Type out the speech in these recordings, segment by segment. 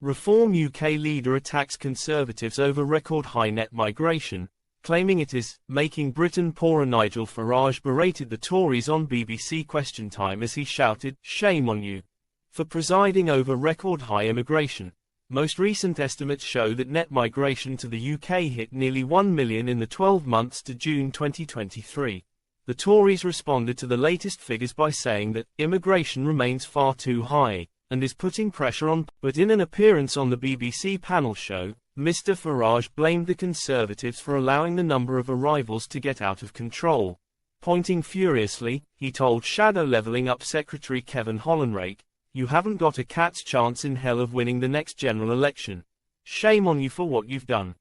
Reform UK leader attacks Conservatives over record-high net migration, claiming it is making Britain poorer. Nigel Farage berated the Tories on BBC Question Time as he shouted, "Shame on you," for presiding over record-high immigration. Most recent estimates show that net migration to the UK hit nearly 1 million in the 12 months to June 2023. The Tories responded to the latest figures by saying that immigration remains far too high and is putting pressure on. But in an appearance on the BBC panel show, Mr. Farage blamed the Conservatives for allowing the number of arrivals to get out of control. Pointing furiously, he told Shadow Levelling Up Secretary Kevin Hollenrake, "You haven't got a cat's chance in hell of winning the next general election. Shame on you for what you've done.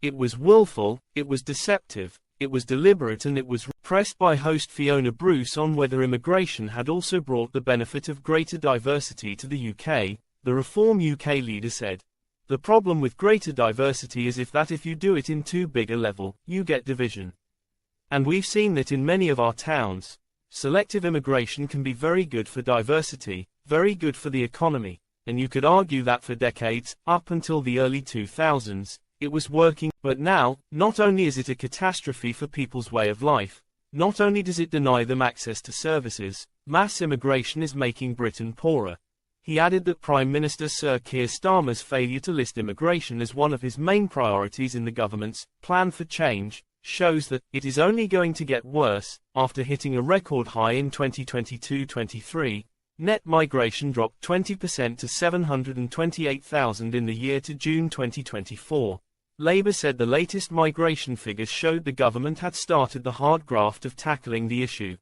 It was willful, it was deceptive, it was deliberate, and it was." Pressed by host Fiona Bruce on whether immigration had also brought the benefit of greater diversity to the UK, the Reform UK leader said, "The problem with greater diversity is if you do it in too big a level, you get division. And we've seen that in many of our towns. Selective immigration can be very good for diversity, very good for the economy, and you could argue that for decades, up until the early 2000s, it was working. But now, not only is it a catastrophe for people's way of life, not only does it deny them access to services, mass immigration is making Britain poorer." He added that Prime Minister Sir Keir Starmer's failure to list immigration as one of his main priorities in the government's plan for change shows that it is only going to get worse. After hitting a record high in 2022-23, net migration dropped 20% to 728,000 in the year to June 2024. Labour said the latest migration figures showed the government had started the hard graft of tackling the issue.